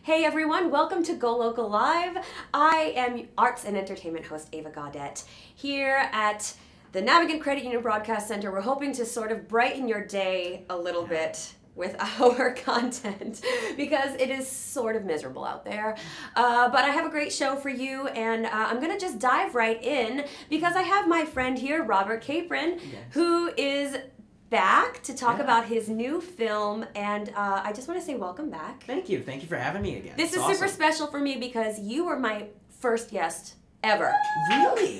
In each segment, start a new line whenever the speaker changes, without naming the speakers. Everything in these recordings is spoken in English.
Hey everyone, welcome to GoLocal Live. I am arts and entertainment host Ava Gaudette. Here at the Navigant Credit Union Broadcast Center, we're hoping to sort of brighten your day a little bit with our content because it is sort of miserable out there. But I have a great show for you, and I'm going to just dive right in because I have my friend here, Robert Capron, who is back to talk about his new film, and I just want to say welcome back.
Thank you. Thank you for having me again.
This is awesome. Super special for me because you were my first guest ever.
Really?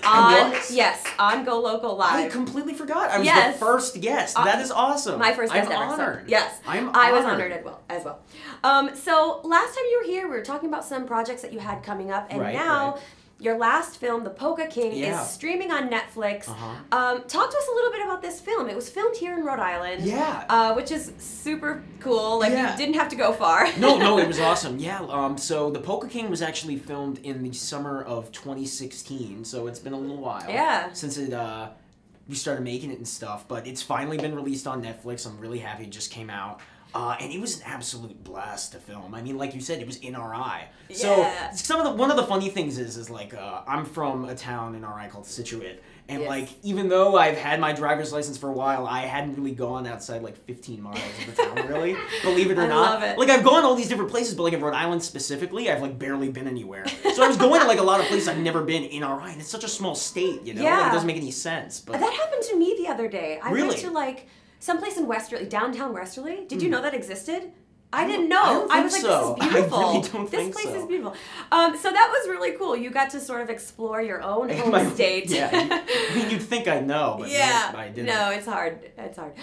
Yes, on GoLocal Live.
I completely forgot. I was the first guest. That is awesome.
My first guest ever.
I'm honored.
Yes. I was honored as well. So last time you were here, we were talking about some projects that you had coming up, and now your last film, The Polka King, is streaming on Netflix. Talk to us a little bit about this film. It was filmed here in Rhode Island. Which is super cool. Like, you didn't have to go far.
No, it was awesome. So The Polka King was actually filmed in the summer of 2016, so it's been a little while since we started making it and stuff, but it's finally been released on Netflix. I'm really happy it just came out. And it was an absolute blast to film. I mean, like you said, it was in RI. So one of the funny things is like I'm from a town in RI called Scituate, and like even though I've had my driver's license for a while, I hadn't really gone outside like 15 miles of the town, really. Believe it or not.
Love it.
Like I've gone all these different places, but like in Rhode Island specifically, I've like barely been anywhere. So I was going to like a lot of places I've never been in RI, and it's such a small state, you know? Like, it doesn't make any sense. But
that happened to me the other day. I went to like someplace in Westerly, downtown Westerly. Did you know that existed? I didn't know. I was like, this is beautiful.
I really don't think
this place is beautiful. So that was really cool. You got to sort of explore your own home state.
I mean, you'd think I know, but no, I didn't.
No, it's hard. It's hard.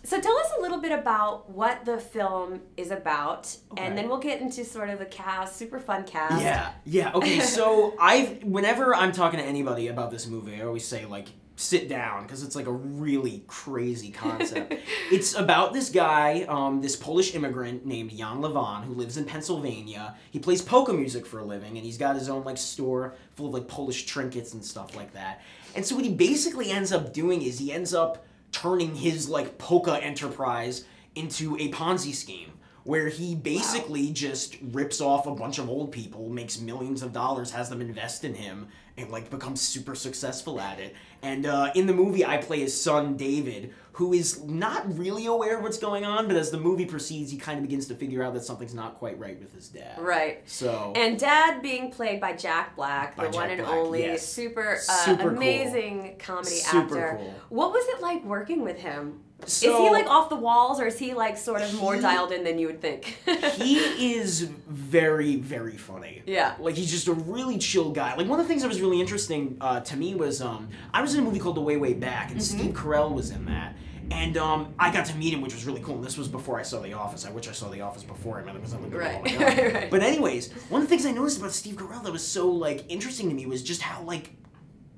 So tell us a little bit about what the film is about, and then we'll get into sort of the cast, super fun cast.
Okay, so whenever I'm talking to anybody about this movie, I always say, like, sit down, because it's like a really crazy concept. It's about this guy, this Polish immigrant named Jan Levon, who lives in Pennsylvania. He plays polka music for a living, and he's got his own like store full of like Polish trinkets and stuff like that. And so what he basically ends up doing is he ends up turning his like polka enterprise into a Ponzi scheme, where he basically just rips off a bunch of old people, makes millions of dollars, has them invest in him, and like becomes super successful at it. And in the movie, I play his son, David, who is not really aware of what's going on, but as the movie proceeds, he kind of begins to figure out that something's not quite right with his dad.
Right.
So.
And Dad being played by Jack Black, the one and only, super amazing comedy actor.
Cool.
What was it like working with him?
So,
is he like off the walls, or is he like sort of more dialed in than you would think?
He is very, very funny.
Yeah.
Like, he's just a really chill guy. Like, one of the things that was really interesting to me was, I was in a movie called The Way, Way Back, and Steve Carell was in that. And I got to meet him, which was really cool. And this was before I saw The Office. I wish I saw The Office before him, because I'm like, oh my God.
Right.
But anyways, one of the things I noticed about Steve Carell that was so, like, interesting to me was just how, like,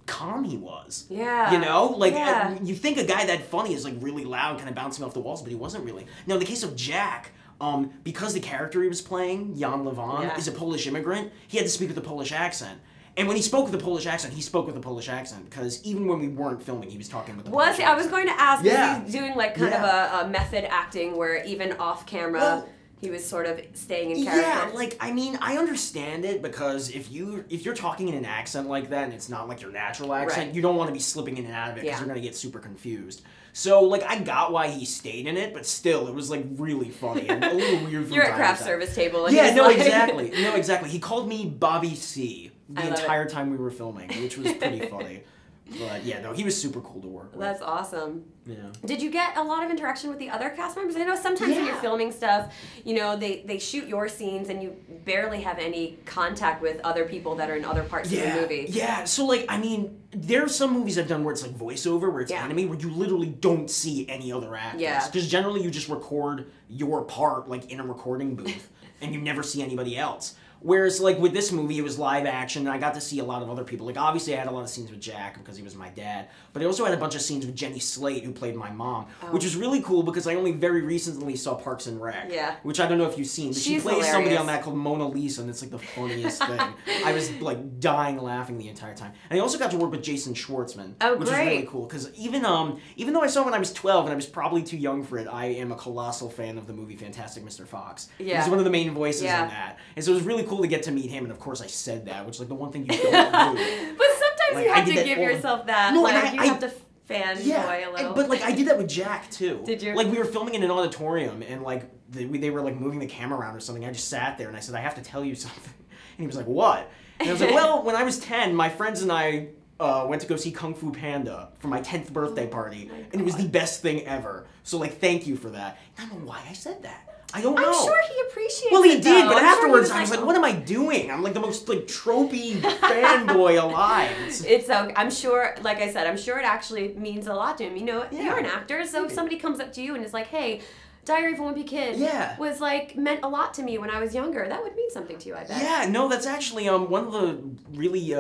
calm he was.
Yeah.
You know? Like, you think a guy that funny is, like, really loud, kind of bouncing off the walls, but he wasn't really. Now, in the case of Jack, because the character he was playing, Jan Levon, is a Polish immigrant, he had to speak with a Polish accent. And when he spoke with a Polish accent, he spoke with a Polish accent, because even when we weren't filming, he was talking with a Polish accent.
I was going to ask, was he doing, like, kind of a method acting where even off camera, he was sort of staying in character?
Yeah, like, I mean, I understand it, because if you're talking in an accent like that, and it's not like your natural accent, you don't want to be slipping in and out of it, because you're going to get super confused. So, like, I got why he stayed in it, but still, it was, like, really funny and a little weird from
You're at craft service table. And
exactly. No, exactly. He called me Bobby C. the entire time we were filming, which was pretty funny. But yeah, no, he was super cool to work with.
That's awesome.
Yeah.
Did you get a lot of interaction with the other cast members? I know sometimes when you're filming stuff, you know, they shoot your scenes and you barely have any contact with other people that are in other parts of the movie.
Yeah, so like, I mean, there are some movies I've done where it's like voiceover, where it's anime, where you literally don't see any other actors.
Yeah.
Because generally you just record your part like in a recording booth and you never see anybody else. Whereas, like, with this movie, it was live action, and I got to see a lot of other people. Like, obviously, I had a lot of scenes with Jack because he was my dad, but I also had a bunch of scenes with Jenny Slate, who played my mom, which was really cool because I only very recently saw Parks and Rec.
Yeah.
Which I don't know if you've seen, but she
She's
plays
hilarious.
somebody on that called Mona Lisa, and it's, like, the funniest thing. I was, like, dying laughing the entire time. And I also got to work with Jason Schwartzman, which was really cool, because even though I saw it when I was 12, and I was probably too young for it, I am a colossal fan of the movie Fantastic Mr. Fox. Yeah. He's one of the main voices in that. And so it was really cool to get to meet him, and of course I said that, which is like the one thing you don't do.
But sometimes like, you have to give yourself that. No, like, you have to fanboy a little.
But like I did that with Jack too.
Did you?
Like we were filming in an auditorium, and like they were like moving the camera around or something. I just sat there and I said, I have to tell you something. And he was like, what? And I was like, well, when I was 10, my friends and I went to go see Kung Fu Panda for my 10th birthday party, and it was the best thing ever. So like, thank you for that. I don't know why I said that. I don't know.
I'm sure he appreciates it.
Well, he did, but afterwards
sure
I was like, what am I doing? I'm like the most like tropey fanboy alive.
It's okay. I'm sure, like I said, I'm sure it actually means a lot to him. You know, you're an actor, so if somebody comes up to you and is like, hey, Diary of a Wimpy Kid was like meant a lot to me when I was younger, that would mean something to you, I bet.
Yeah, no, that's actually one of the really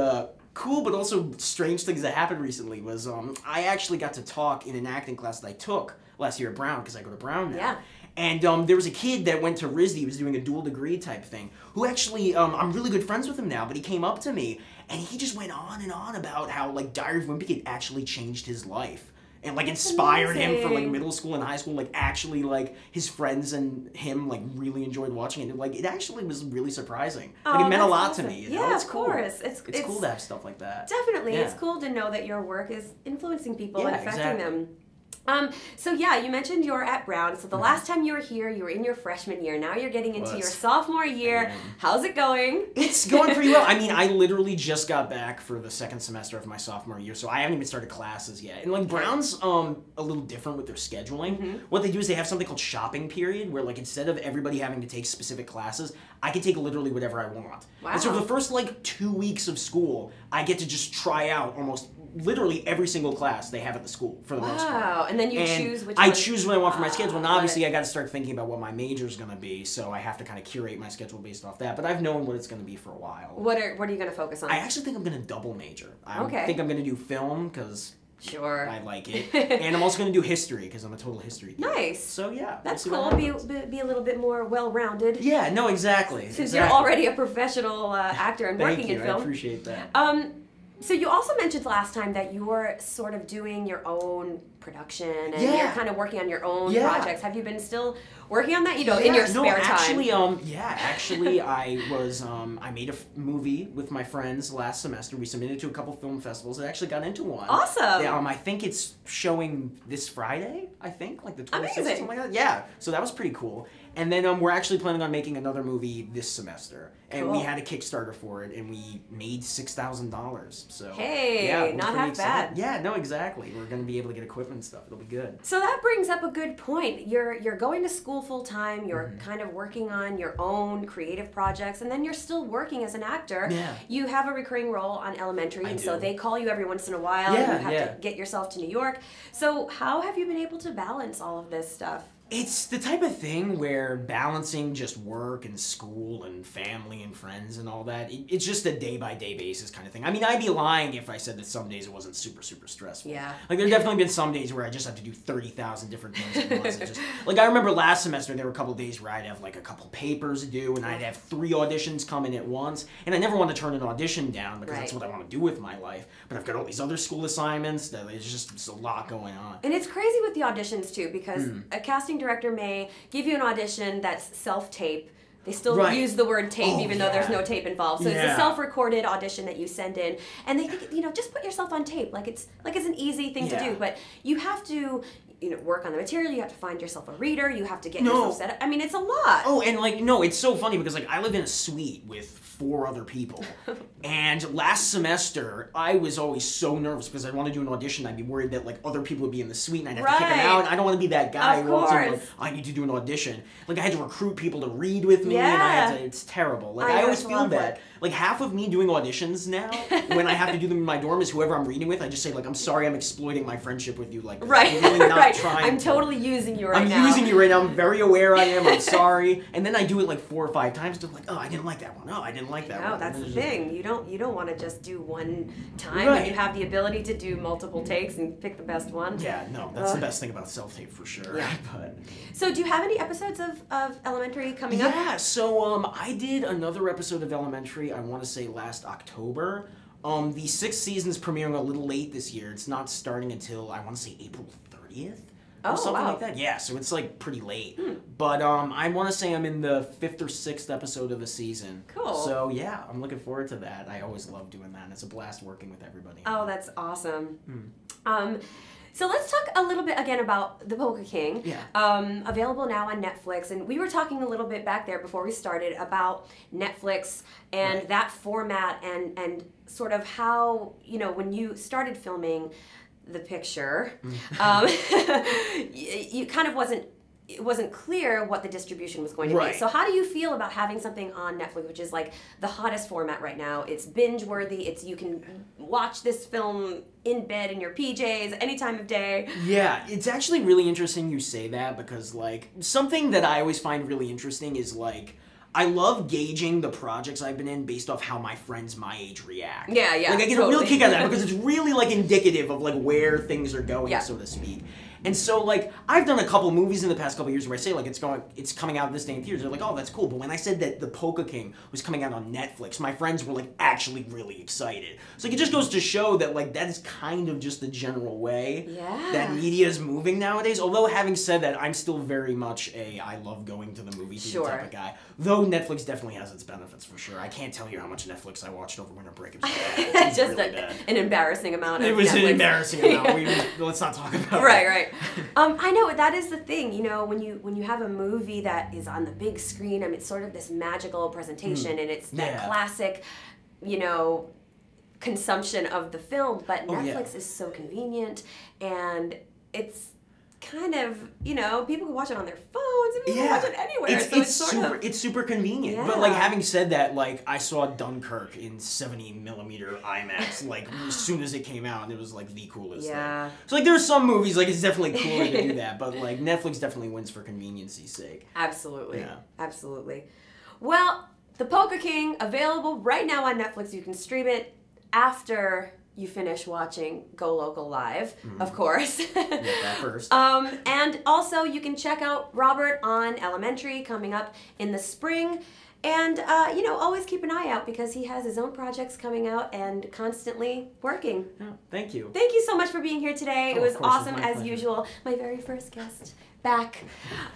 cool but also strange things that happened recently was I actually got to talk in an acting class that I took last year at Brown, because I go to Brown now.
Yeah.
And there was a kid that went to RISD, he was doing a dual degree type thing, who actually, I'm really good friends with him now, but he came up to me, and he just went on and on about how, like, Diary of a Wimpy Kid actually changed his life. And, like, inspired him for, like, middle school and high school, like, actually, like, his friends and him, like, really enjoyed watching it. Like, it actually was really surprising. Like, it meant a lot to me, you know?
Yeah,
it's
of
cool.
course.
It's cool to have stuff like that.
Definitely. Yeah. It's cool to know that your work is influencing people and affecting them. So yeah, you mentioned you're at Brown. So the last time you were here, you were in your freshman year. Now you're getting into your sophomore year. How's it going?
It's going pretty well. I mean, I literally just got back for the second semester of my sophomore year, so I haven't even started classes yet. And like Brown's a little different with their scheduling. What they do is they have something called shopping period, where like instead of everybody having to take specific classes, I can take literally whatever I want. Wow. And so for the first like 2 weeks of school, I get to just try out almost literally every single class they have at the school for the most part.
Wow, and then you choose which
I
one?
choose what I want for my schedule, and obviously I got to start thinking about what my major is going to be, so I have to kind of curate my schedule based off that, but I've known what it's going to be for a while.
What are you going to focus on?
I actually think I'm going to double major. I think I'm going to do film, because I like it, and I'm also going to do history, because I'm a total history geek.
Nice.
So yeah.
That's cool. Be a little bit more well-rounded.
Yeah, no, exactly.
Since you're already a professional actor and working in film.
Thank you, I appreciate that.
So you also mentioned last time that you were sort of doing your own production and you're kind of working on your own projects. Have you been still working on that? You know, in your spare time?
Actually, I was I made a movie with my friends last semester. We submitted to a couple film festivals. I actually got into one.
Awesome.
Yeah, I think it's showing this Friday. I think like the 26th,
Amazing.
something like that. Yeah, so that was pretty cool. And then we're actually planning on making another movie this semester. And we had a Kickstarter for it, and we made $6,000. So
hey, not half bad.
Yeah, no, exactly. We're going to be able to get equipment and stuff. It'll be good.
So that brings up a good point. You're going to school full time. You're kind of working on your own creative projects, and then you're still working as an actor.
Yeah.
You have a recurring role on Elementary, and so they call you every once in a while.
Yeah,
and you have to get yourself to New York. So how have you been able to balance all of this stuff?
It's the type of thing where balancing just work and school and family and friends and all that, it's just a day-by-day basis kind of thing. I mean, I'd be lying if I said that some days it wasn't super, super stressful.
Yeah.
Like, there have definitely been some days where I just have to do 30,000 different things at once. Like, I remember last semester, there were a couple days where I'd have, like, a couple papers to do, and I'd have 3 auditions come in at once, and I never want to turn an audition down because that's what I want to do with my life. But I've got all these other school assignments, that it's a lot going on.
And it's crazy with the auditions, too, because a casting director may give you an audition that's self-tape. They still use the word tape even though there's no tape involved. So it's a self-recorded audition that you send in, and they think, you know, just put yourself on tape. Like it's an easy thing to do, but you have to, you know, work on the material. You have to find yourself a reader. You have to get yourself set up. I mean, it's a lot.
Oh, and like, no, it's so funny because like I live in a suite with 4 other people, and last semester I was always so nervous because I'd want to do an audition. I'd be worried that like other people would be in the suite and I'd have to kick them out. I don't want to be that guy who walks in like, I need to do an audition. Like I had to recruit people to read with me, and I had to. It's terrible. Like I always feel bad. Like half of me doing auditions now, when I have to do them in my dorm, is whoever I'm reading with. I just say like, I'm sorry, I'm exploiting my friendship with you. Like, really not
right.
trying
I'm
to.
totally using you right
I'm
now.
using you right now. I'm very aware I am. I'm sorry. And then I do it like 4 or 5 times. To like, oh, I didn't like that one. Oh, I didn't like that
No,
one.
that's
And
the
then it's
thing. You don't want to just do one time,
Right.
and you have the ability to do multiple takes and pick the best one.
Yeah, no, that's the best thing about self-tape for sure.
Yeah.
But
So, do you have any episodes of Elementary coming up?
yeah, so I did another episode of Elementary. I want to say last October. The 6th season's premiering a little late this year. It's not starting until I want to say April 30th. Or
Oh,
something
wow.
like that. Yeah, so it's like pretty late. But I want to say I'm in the 5th or 6th episode of the season.
Cool.
So yeah, I'm looking forward to that. I always love doing that, and it's a blast working with everybody.
Oh, that's awesome. So let's talk a little bit again about The Polka King.
Yeah.
Available now on Netflix, and we were talking a little bit back there before we started about Netflix and
Right.
that format and sort of how, when you started filming the picture, you kind of it wasn't clear what the distribution was going to be.
Right.
So how do you feel about having something on Netflix, which is like the hottest format right now? It's binge worthy. You can watch this film in bed in your PJs any time of day.
Yeah, it's actually really interesting you say that because, like, something that I always find really interesting is, like, I love gauging the projects I've been in based off how my friends my age react.
Yeah, yeah,
Like, I get
totally.
a real kick out of that because it's really, like, indicative of, like, where things are going,
Yeah.
so to speak. And so, like, I've done a couple movies in the past couple years where I say, like, it's coming out this day in theaters. They're like, oh, that's cool. But when I said that The Polka King was coming out on Netflix, my friends were, like, actually really excited. So, like, it just goes to show that, like, that is kind of just the general way that media is moving nowadays. Although, having said that, I'm still very much I love going to the movie theater type of guy. Though Netflix definitely has its benefits, for sure. I can't tell you how much Netflix I watched over winter break. It was bad.
It's just
really bad.
an embarrassing amount of
It was
Netflix.
an embarrassing amount. Let's not talk about
Right,
it.
right. I know that is the thing. When you have a movie that is on the big screen, I mean, it's sort of this magical presentation, and it's that classic, consumption of the film. But Netflix is so convenient, and it's kind of people can watch it on their phones. And people can watch it anywhere.
It's super convenient.
Yeah.
But like having said that, like I saw Dunkirk in 70mm IMAX like as soon as it came out, and it was like the coolest thing. So like there's some movies like it's definitely cooler to do that, but like Netflix definitely wins for convenience's sake.
Absolutely.
Yeah.
Absolutely. Well, The Polka King available right now on Netflix. You can stream it after you finish watching GoLocal Live, of course.
That first.
And also you can check out Robert on Elementary coming up in the spring. And, always keep an eye out because he has his own projects coming out and constantly working.
Yeah, thank you.
Thank you so much for being here today. It was
of course,
awesome
it's my
as
pleasure.
usual. My very first guest back.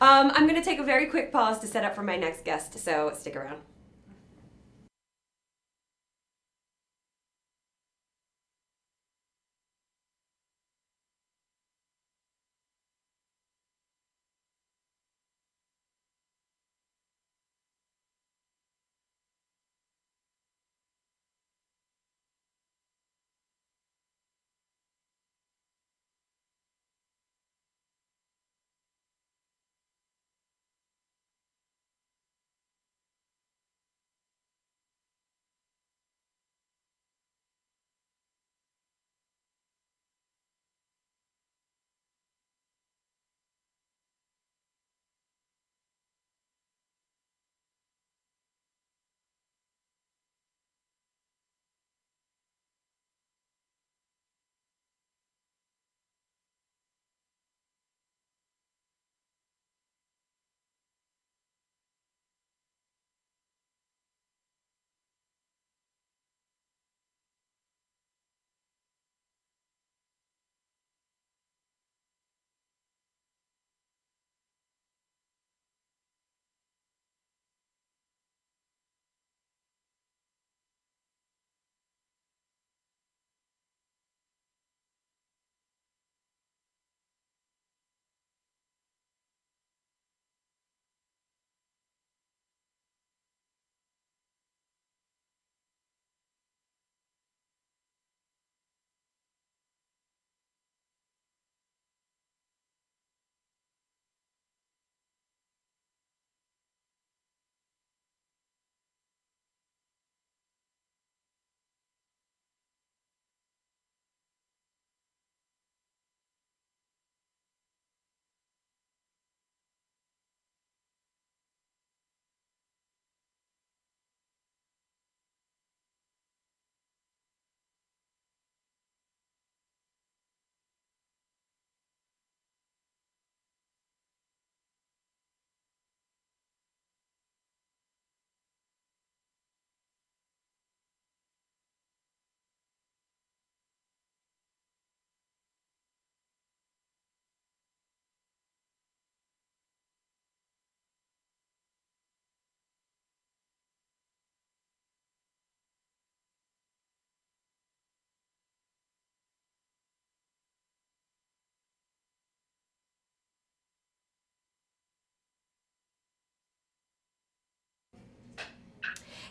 I'm going to take a very quick pause to set up for my next guest, so stick around.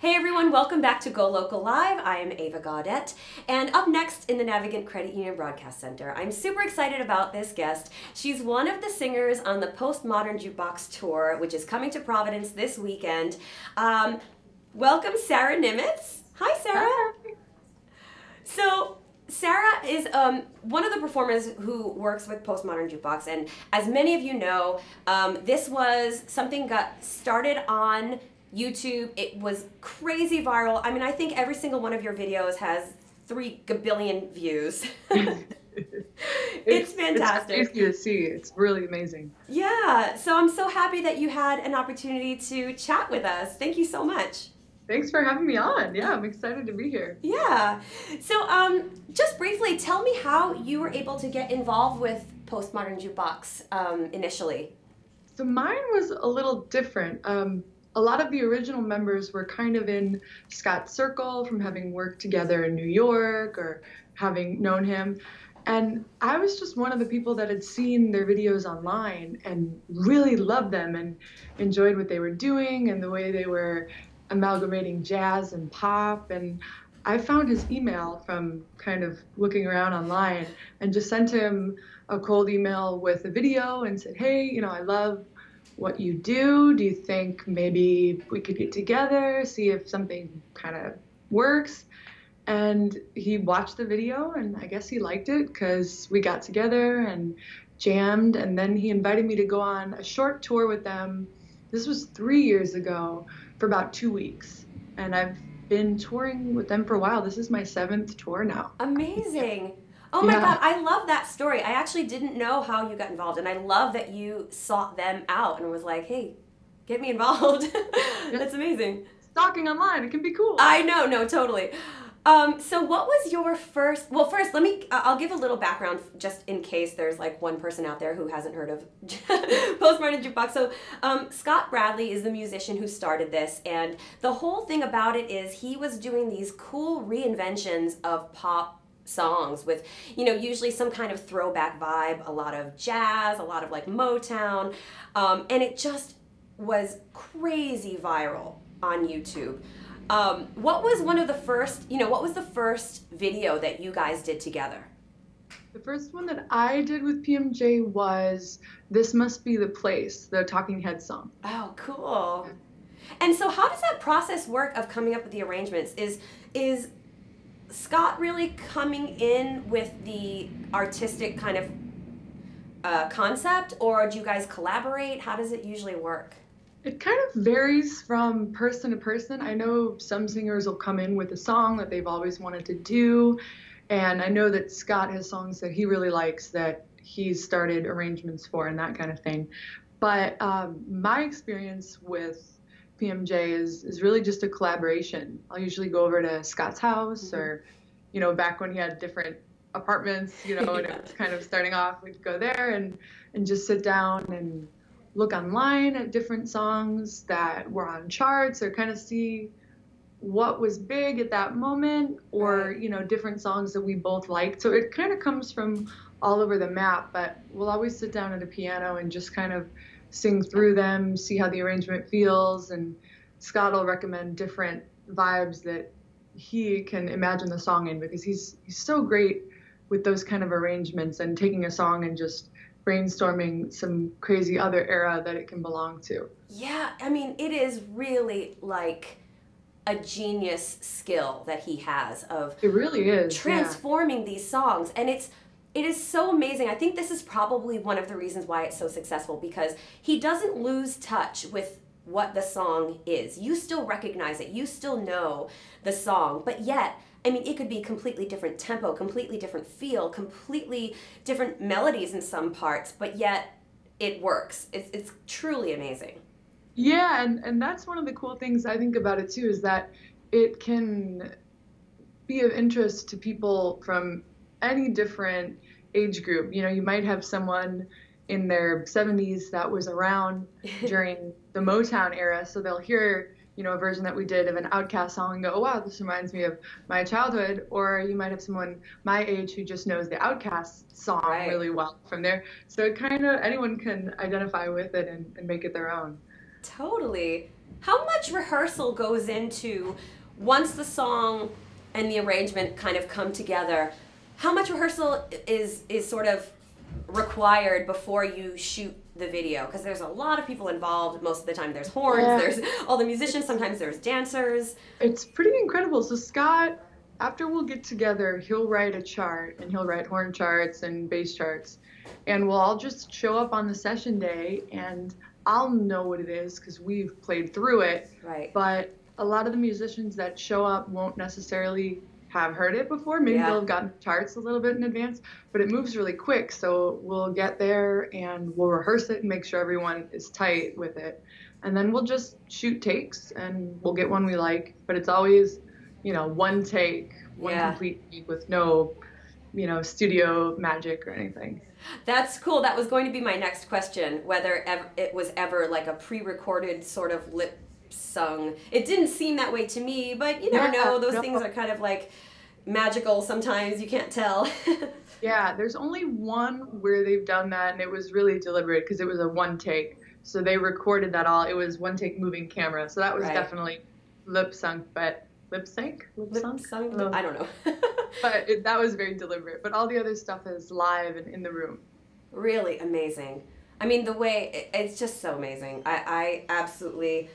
Hey everyone, welcome back to Go Local Live. I am Ava Gaudette, and up next in the Navigant Credit Union Broadcast Center, I'm super excited about this guest. She's one of the singers on the Postmodern Jukebox Tour, which is coming to Providence this weekend. Welcome, Sarah Nimitz. Hi, Sarah.
Hi.
So, Sarah is one of the performers who works with Postmodern Jukebox, and as many of you know, this was something got started on YouTube. It was crazy viral. I mean, I think every single one of your videos has 3 gabillion views. It's fantastic.
It's crazy to see. It's really amazing.
Yeah, so I'm so happy that you had an opportunity to chat with us. Thank you so much.
Thanks for having me on. Yeah, I'm excited to be here.
Yeah. So just briefly, tell me how you were able to get involved with Postmodern Jukebox initially.
So mine was a little different. A lot of the original members were kind of in Scott's circle from having worked together in New York or having known him. And I was just one of the people that had seen their videos online and really loved them and enjoyed what they were doing and the way they were amalgamating jazz and pop. And I found his email from kind of looking around online and just sent him a cold email with a video and said, hey, you know, I love what you do. Do you think maybe we could get together, see if something kind of works? And he watched the video and I guess he liked it because we got together and jammed, and then he invited me to go on a short tour with them. This was 3 years ago for about 2 weeks, and I've been touring with them for a while. This is my 7th tour now.
Amazing. Oh my God, I love that story. I actually didn't know how you got involved, and I love that you sought them out and was like, hey, get me involved. That's amazing.
Stalking online, it can be cool.
I know, no, totally. So what was your first, well, first, I'll give a little background just in case there's like one person out there who hasn't heard of Postmodern Jukebox. So Scott Bradley is the musician who started this, and the whole thing about it is he was doing these cool reinventions of pop songs with, you know, usually some kind of throwback vibe, a lot of jazz, a lot of like Motown, and it just was crazy viral on YouTube. What was one of the first, what was the first video that you guys did together?
The first one that I did with PMJ was This Must Be the Place, the Talking Heads song.
Oh, cool. And so how does that process work of coming up with the arrangements? Is Scott really coming in with the artistic kind of concept, or do you guys collaborate? How does it usually work?
It kind of varies from person to person. I know some singers will come in with a song that they've always wanted to do, and I know that Scott has songs that he really likes that he's started arrangements for and that kind of thing. But my experience with PMJ is really just a collaboration. I'll usually go over to Scott's house, or, back when he had different apartments, and it was kind of starting off, we'd go there and just sit down and look online at different songs that were on charts, or kind of see what was big at that moment, or, different songs that we both liked. So it kind of comes from all over the map, but we'll always sit down at a piano and just kind of sing through them, see how the arrangement feels, and Scott will recommend different vibes that he can imagine the song in, because he's so great with those kind of arrangements and taking a song and just brainstorming some crazy other era that it can belong to.
Yeah, I mean, it is really like a genius skill that he has of
it really is
transforming these songs, and it is so amazing. I think this is probably one of the reasons why it's so successful, because he doesn't lose touch with what the song is. You still recognize it, you still know the song, but yet, I mean, it could be completely different tempo, completely different feel, completely different melodies in some parts, but yet it works. It's truly amazing.
Yeah, and that's one of the cool things I think about it too, is that it can be of interest to people from any different age group. You might have someone in their 70s that was around during the Motown era, so they'll hear a version that we did of an Outkast song and go, oh wow, this reminds me of my childhood. Or you might have someone my age who just knows the Outkast song really well from there. So it kind of, anyone can identify with it and make it their own.
Totally. How much rehearsal goes into once the song and the arrangement kind of come together? How much rehearsal is sort of required before you shoot the video? Because there's a lot of people involved. Most of the time there's horns, there's all the musicians, sometimes there's dancers.
It's pretty incredible. So Scott, after we'll get together, he'll write a chart, and he'll write horn charts and bass charts, and we'll all just show up on the session day, and I'll know what it is because we've played through it.
Right.
But a lot of the musicians that show up won't necessarily have heard it before. Maybe they'll have gotten charts a little bit in advance, but it moves really quick. So we'll get there and we'll rehearse it and make sure everyone is tight with it. And then we'll just shoot takes and we'll get one we like. But it's always, one take, one complete take with no, studio magic or anything.
That's cool. That was going to be my next question, whether it was ever like a pre-recorded sort of lip sung. It didn't seem that way to me, but you never know. Those things are kind of like magical sometimes. You can't tell.
Yeah, there's only one where they've done that, and it was really deliberate because it was a one take. So they recorded that all. It was one take moving camera. So that was definitely lip sung, but lip sync? Lip sung?
I don't know.
But that was very deliberate. But all the other stuff is live and in the room.
Really amazing. I mean, the way, it's just so amazing. I absolutely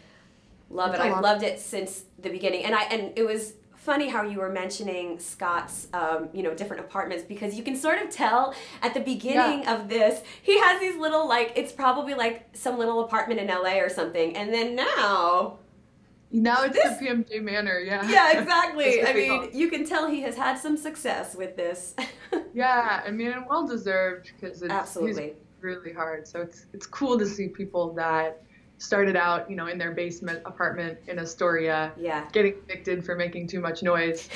love it. I've loved it since the beginning. And it was funny how you were mentioning Scott's, different apartments, because you can sort of tell at the beginning of this, he has these little, it's probably like some little apartment in LA or something. And then now
it's the PMJ Manor,
Yeah, exactly. I mean, you can tell he has had some success with this.
Yeah, I mean, and well deserved because
Absolutely.
He's really hard. So it's cool to see people that started out, in their basement apartment in Astoria, getting evicted for making too much noise,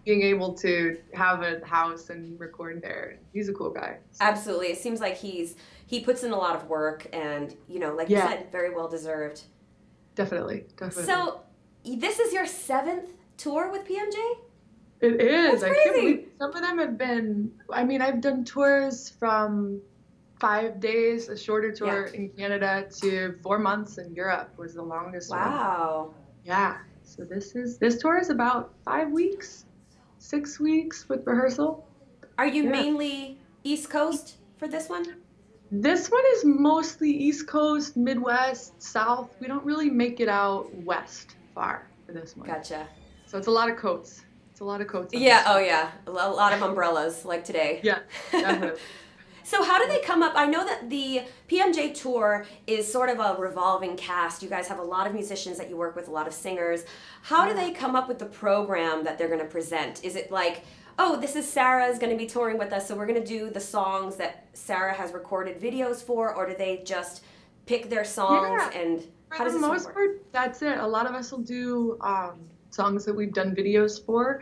being able to have a house and record there. He's a cool guy. So.
Absolutely. It seems like he puts in a lot of work and, like you said, very well deserved.
Definitely.
So this is your 7th tour with PMJ?
It is.
That's
I can't
crazy.
believe some of them have been, I've done tours from 5 days, a shorter tour in Canada, to 4 months in Europe was the longest one.
Wow.
Yeah. So this tour is about 5 weeks, 6 weeks with rehearsal.
Are you mainly East Coast for this one?
This one is mostly East Coast, Midwest, South. We don't really make it out west far for this one.
Gotcha.
So it's a lot of coats. It's a lot of coats.
Yeah, oh yeah. A lot of umbrellas like today.
Yeah, definitely.
So how do they come up? I know that the PMJ tour is sort of a revolving cast. You guys have a lot of musicians that you work with, a lot of singers. How do they come up with the program that they're going to present? Is it like, oh, this is Sarah's going to be touring with us, so we're going to do the songs that Sarah has recorded videos for, or do they just pick their songs and how does
For
this
the most part, that's it. A lot of us will do songs that we've done videos for,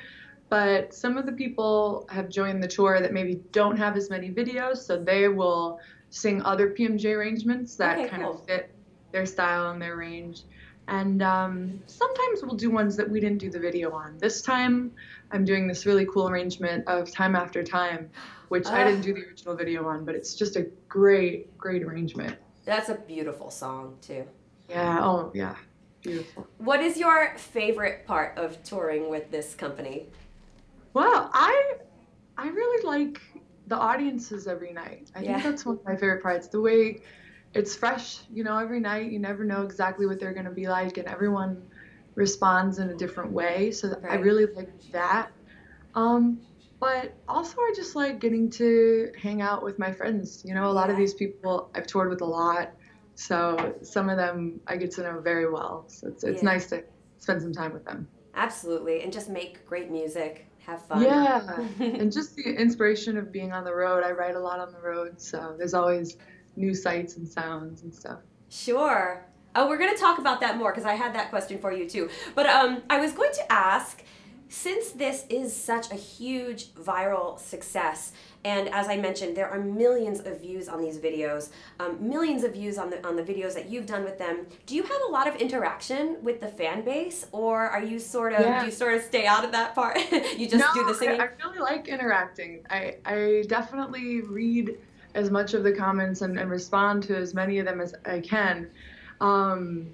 but some of the people have joined the tour that maybe don't have as many videos, so they will sing other PMJ arrangements that of fit their style and their range. And sometimes we'll do ones that we didn't do the video on. This time, I'm doing this really cool arrangement of Time After Time, which I didn't do the original video on, but it's just a great, great arrangement.
That's a beautiful song, too.
Yeah, oh, yeah, beautiful.
What is your favorite part of touring with this company?
Well, I really like the audiences every night. I think that's one of my favorite parts. The way it's fresh, every night. You never know exactly what they're going to be like, and everyone responds in a different way. So I really like that. But also I just like getting to hang out with my friends. A lot of these people I've toured with a lot. So some of them I get to know very well. So it's nice to spend some time with them.
Absolutely. And just make great music. Have fun.
Yeah. And just the inspiration of being on the road. I write a lot on the road. So there's always new sights and sounds and stuff.
Sure. Oh, we're going to talk about that more because I had that question for you too. But I was going to ask, since this is such a huge viral success, and as I mentioned, there are millions of views on these videos, millions of views on the videos that you've done with them. Do you have a lot of interaction with the fan base, or are you do you sort of stay out of that part? You just do the singing?
I really like interacting. I definitely read as much of the comments and respond to as many of them as I can. Um,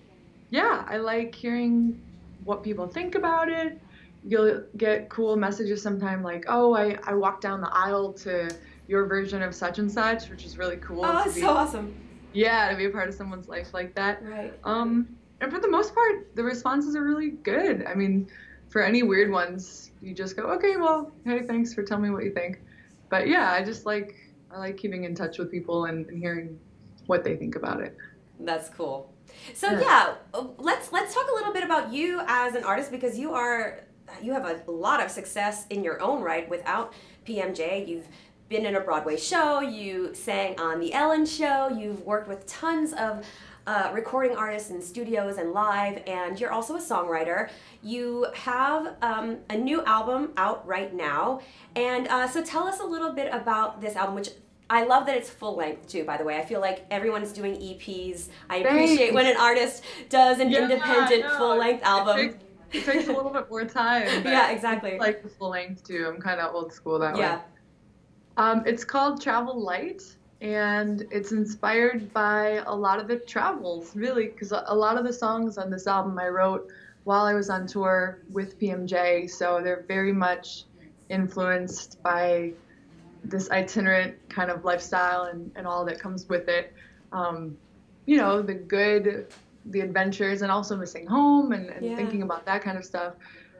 yeah, I like hearing what people think about it. You'll get cool messages sometime like, oh, I walked down the aisle to your version of such and such, which is really cool
Oh,
to
that's so
be,
awesome.
yeah, to be a part of someone's life like that.
Right.
And for the most part, the responses are really good. I mean, for any weird ones, you just go, okay, well, hey, thanks for telling me what you think. But yeah, I like keeping in touch with people and hearing what they think about it.
That's cool. So
Yeah.
yeah, let's talk a little bit about you as an artist because you have a lot of success in your own right without PMJ. You've been in a Broadway show, you sang on the Ellen show, you've worked with tons of recording artists in studios and live, and you're also a songwriter. You have a new album out right now, and so tell us a little bit about this album, which I love that it's full length too, by the way. I feel like everyone's doing EPs. I appreciate when an artist does an independent full length album.
It takes a little bit more time. But
Yeah, exactly.
I like the full length too. I'm kind of old school that
Yeah.
way. It's called Travel Light, and it's inspired by a lot of the travels, really, because a lot of the songs on this album I wrote while I was on tour with PMJ, so they're very much influenced by this itinerant kind of lifestyle and all that comes with it. Um, you know, the adventures, and also missing home and
Yeah.
thinking about that kind of stuff.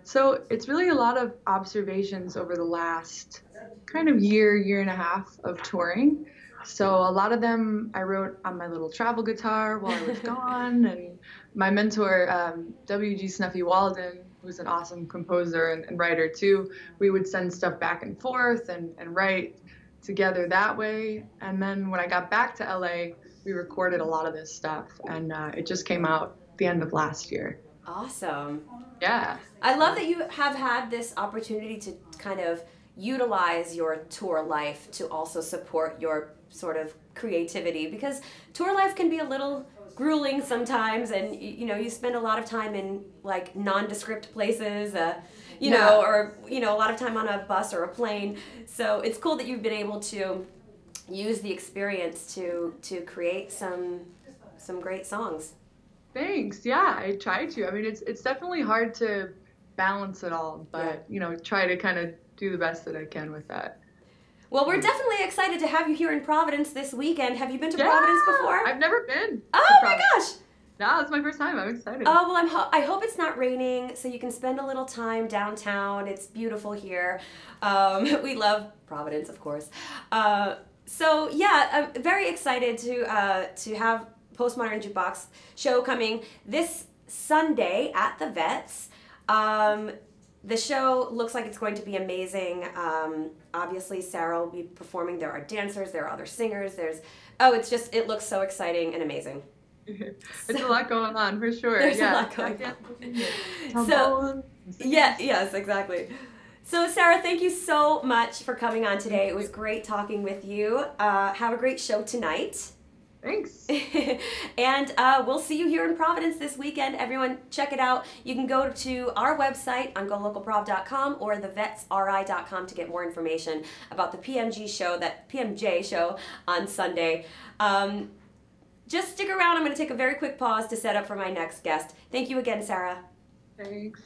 So it's really a lot of observations over the last kind of year and a half of touring. So a lot of them I wrote on my little travel guitar while I was gone. And my mentor, W.G. Snuffy Walden, who's an awesome composer and writer too, we would send stuff back and forth and write together that way. And then when I got back to LA, we recorded a lot of this stuff, and it just came out the end of last year.
Awesome.
Yeah.
I love that you have had this opportunity to kind of utilize your tour life to also support your sort of creativity, because tour life can be a little grueling sometimes, and you know, you spend a lot of time in like nondescript places, you know, or you know, a lot of time on a bus or a plane. So it's cool that you've been able to use the experience to create some great songs.
Thanks. Yeah, I try to. I mean, it's definitely hard to balance it all, but you know, try to kind of do the best that I can with that.
Well, we're definitely excited to have you here in Providence this weekend. Have you been to Providence before?
I've never been.
Oh my gosh!
No, it's my first time. I'm excited.
Oh, well, I hope it's not raining so you can spend a little time downtown. It's beautiful here. We love Providence, of course. So yeah, I'm very excited to have Postmodern Jukebox show coming this Sunday at the Vets. The show looks like it's going to be amazing. Obviously, Sarah will be performing. There are dancers. There are other singers. It looks so exciting and amazing.
It's a lot going on for sure.
There's a lot going on. So, yes, exactly. So, Sarah, thank you so much for coming on today. It was great talking with you. Have a great show tonight.
Thanks.
And we'll see you here in Providence this weekend. Everyone, check it out. You can go to our website on golocalprov.com or thevetsri.com to get more information about the PMJ show on Sunday. Just stick around. I'm going to take a very quick pause to set up for my next guest. Thank you again, Sarah.
Thanks.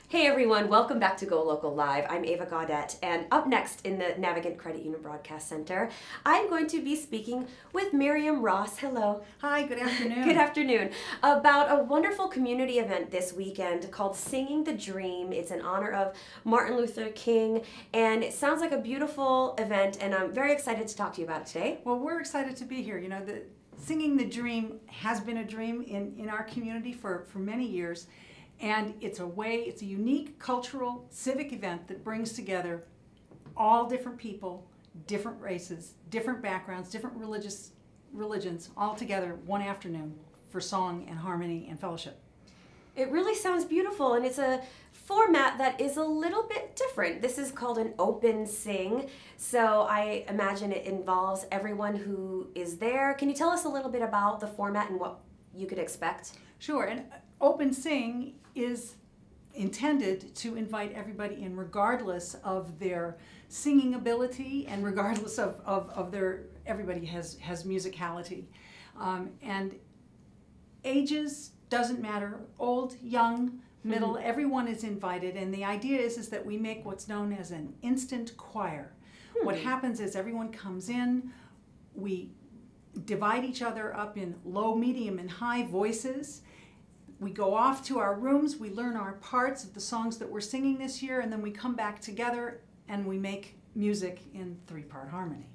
Hey everyone, welcome back to Go Local Live. I'm Ava Gaudette, and up next in the Navigant Credit Union Broadcast Center, I'm going to be speaking with Miriam Ross. Hello.
Hi, good afternoon.
Good afternoon. About a wonderful community event this weekend called Singing the Dream. It's in honor of Martin Luther King, and it sounds like a beautiful event, and I'm very excited to talk to you about it today.
Well, we're excited to be here. You know, the Singing the Dream has been a dream in our community for many years. And it's a unique cultural, civic event that brings together all different people, different races, different backgrounds, different religions, all together one afternoon for song and harmony and fellowship.
It really sounds beautiful, and it's a format that is a little bit different. This is called an open sing, so I imagine it involves everyone who is there. Can you tell us a little bit about the format and what you could expect?
Sure, and open sing is intended to invite everybody in regardless of their singing ability and regardless of their, everybody has musicality. And ages doesn't matter, old, young, middle, everyone is invited, and the idea is that we make what's known as an instant choir. What happens is everyone comes in, we divide each other up in low, medium, and high voices. We go off to our rooms, we learn our parts of the songs that we're singing this year, and then we come back together and we make music in 3-part harmony.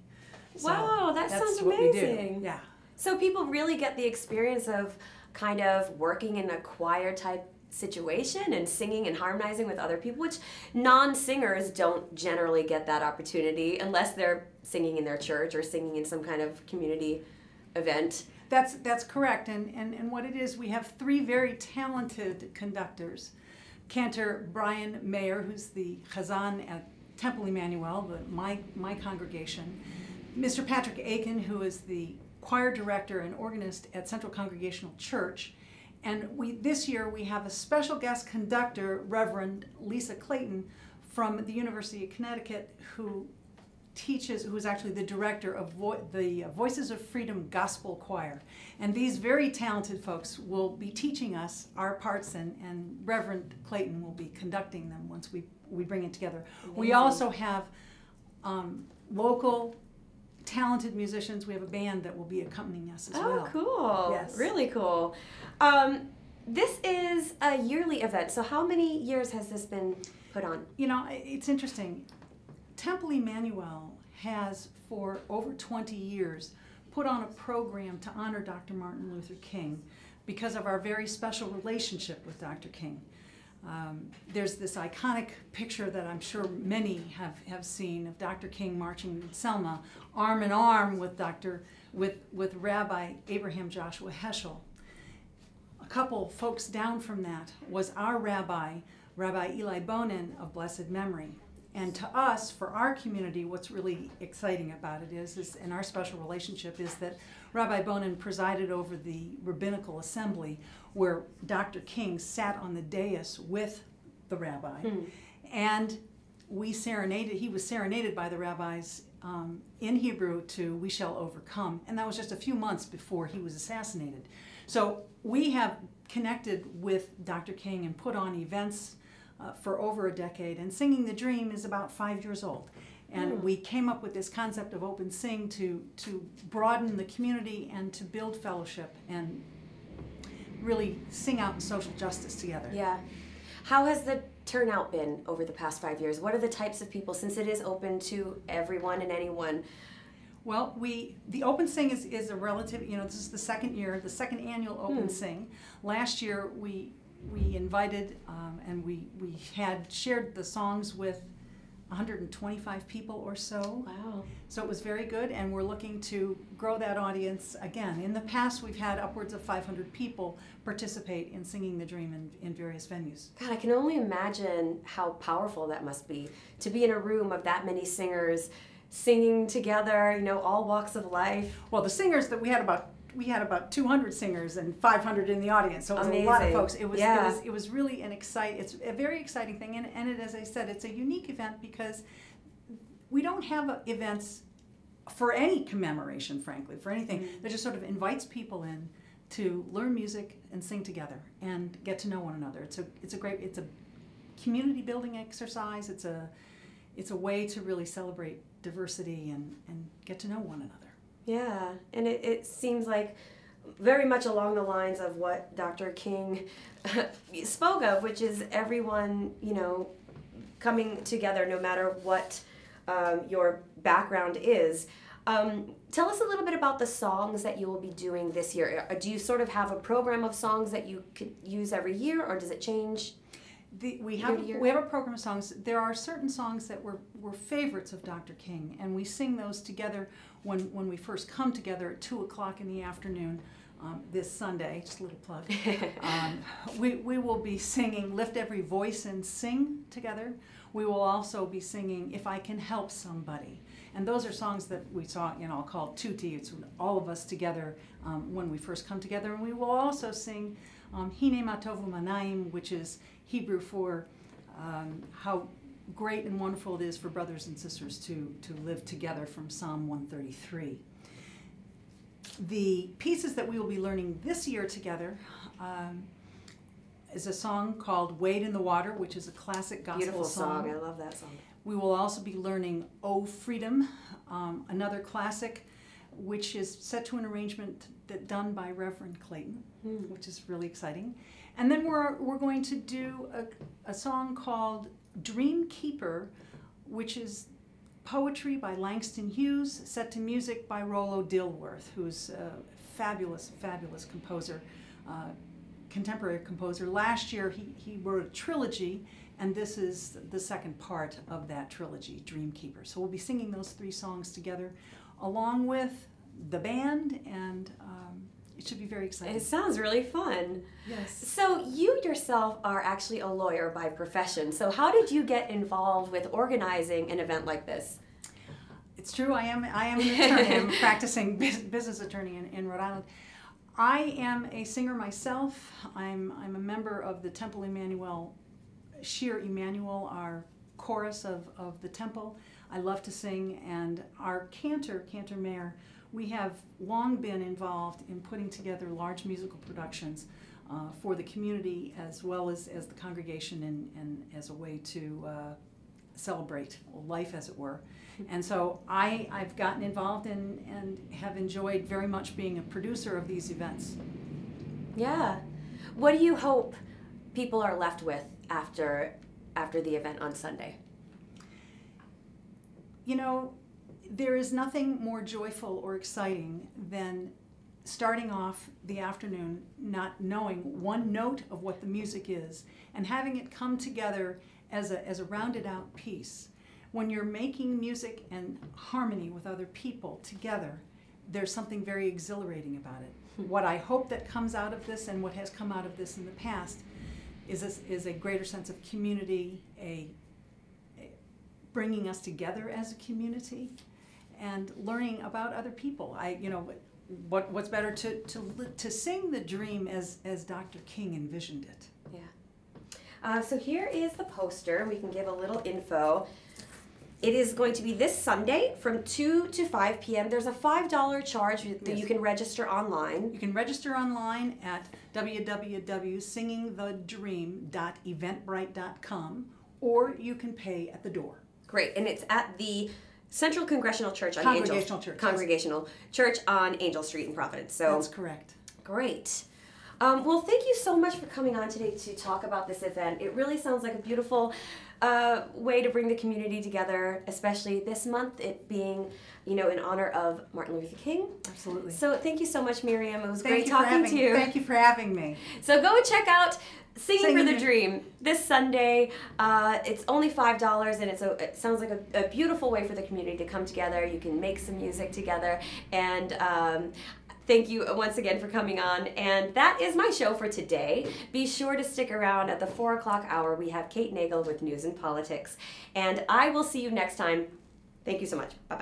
Wow, that sounds
what we do.
amazing.
Yeah.
So people really get the experience of kind of working in a choir type situation and singing and harmonizing with other people, which non-singers don't generally get that opportunity unless they're singing in their church or singing in some kind of community event.
That's correct, and what it is, we have 3 very talented conductors. Cantor Brian Mayer, who's the Chazan at Temple Emmanuel, my congregation. Mr. Patrick Aiken, who is the choir director and organist at Central Congregational Church. And this year we have a special guest conductor, Reverend Lisa Clayton from the University of Connecticut, who is actually the director of the Voices of Freedom Gospel Choir. And these very talented folks will be teaching us our parts, and Reverend Clayton will be conducting them once we bring it together. Amazing. We also have local talented musicians. We have a band that will be accompanying us as well.
Oh, cool.
Yes.
Really cool. This is a yearly event, so how many years has this been put on?
You know, it's interesting. Temple Emmanuel has, for over 20 years, put on a program to honor Dr. Martin Luther King because of our very special relationship with Dr. King. There's this iconic picture that I'm sure many have seen of Dr. King marching in Selma, arm in arm with with Rabbi Abraham Joshua Heschel. A couple folks down from that was our Rabbi Eli Bonin of blessed memory. And to us, for our community, what's really exciting about it is in our special relationship is that Rabbi Bonin presided over the rabbinical assembly where Dr. King sat on the dais with the rabbi. And he was serenaded by the rabbis in Hebrew to "We Shall Overcome." And that was just a few months before he was assassinated. So we have connected with Dr. King and put on events for over a decade, and Singing the Dream is about 5 years old. And we came up with this concept of open sing to broaden the community and to build fellowship and really sing out social justice together.
Yeah. How has the turnout been over the past 5 years? What are the types of people, since it is open to everyone and anyone?
Well, the Open Sing is a relative, this is the second year, the second annual Open Sing. Last year we invited and we had shared the songs with 125 people or so.
Wow.
So it was very good, and we're looking to grow that audience again. In the past, we've had upwards of 500 people participate in Singing the Dream in various venues.
God, I can only imagine how powerful that must be, to be in a room of that many singers singing together, all walks of life.
Well, the singers that we had about 200 singers and 500 in the audience, so it was
Amazing.
A lot of folks. It was really it's a very exciting thing, and as I said, it's a unique event because we don't have events for any commemoration, frankly, for anything that just sort of invites people in to learn music and sing together and get to know one another. It's a community building exercise. It's a way to really celebrate diversity and get to know one another.
Yeah, and it seems like very much along the lines of what Dr. King spoke of, which is everyone, coming together no matter what your background is. Tell us a little bit about the songs that you will be doing this year. Do you sort of have a program of songs that you could use every year, or does it change?
We have a program of songs. There are certain songs that were favorites of Dr. King, and we sing those together when we first come together at 2 o'clock in the afternoon this Sunday. Just a little plug. We will be singing "Lift Every Voice and Sing" together. We will also be singing "If I Can Help Somebody," and those are songs that we saw, called Tutti. It's all of us together when we first come together, and we will also sing "Hine Matovu Manaim," which is Hebrew for how great and wonderful it is for brothers and sisters to live together, from Psalm 133. The pieces that we will be learning this year together is a song called "Wade in the Water," which is a classic gospel
Beautiful song. I love that song.
We will also be learning "Oh Freedom," another classic, which is set to an arrangement done by Reverend Clayton, which is really exciting. And then we're going to do a song called "Dream Keeper," which is poetry by Langston Hughes, set to music by Rollo Dilworth, who's a fabulous, fabulous composer, contemporary composer. Last year he wrote a trilogy, and this is the second part of that trilogy, Dream Keeper. So we'll be singing those 3 songs together, along with the band, and it should be very exciting.
It sounds really fun.
Yes.
So you yourself are actually a lawyer by profession. So how did you get involved with organizing an event like this?
It's true. I am an attorney. I'm a practicing business attorney in Rhode Island. I am a singer myself. I'm a member of the Temple Emmanuel, Shir Emmanuel, our chorus of the temple. I love to sing, and our Cantor Mayor, we have long been involved in putting together large musical productions for the community, as well as the congregation, and as a way to celebrate life, as it were. And so I've gotten involved and have enjoyed very much being a producer of these events.
Yeah. What do you hope people are left with after the event on Sunday?
There is nothing more joyful or exciting than starting off the afternoon not knowing one note of what the music is and having it come together as a rounded out piece. When you're making music and harmony with other people together, there's something very exhilarating about it. What I hope that comes out of this, and what has come out of this in the past, is a greater sense of community, a bringing us together as a community, and learning about other people. What's better to sing the dream as Dr. King envisioned it.
Yeah. So here is the poster. We can give a little info. It is going to be this Sunday from 2 to 5 p.m. There's a $5 charge that you can register online.
You can register online at www.singingthedream.eventbrite.com, or you can pay at the door.
Great, and it's at the Central Congregational Church on
Congregational
Church on Angel Street in Providence. So
that's correct.
Great. Well, thank you so much for coming on today to talk about this event. It really sounds like a beautiful way to bring the community together, especially this month, it being, in honor of Martin Luther King.
Absolutely.
So thank you so much, Miriam. It was great talking to you.
Thank you for having me.
So go and check out Singing for the Dream this Sunday. It's only $5, and it sounds like a beautiful way for the community to come together. You can make some music together, and thank you once again for coming on. And that is my show for today. Be sure to stick around at the 4 o'clock hour. We have Kate Nagel with News and Politics. And I will see you next time. Thank you so much. Bye-bye.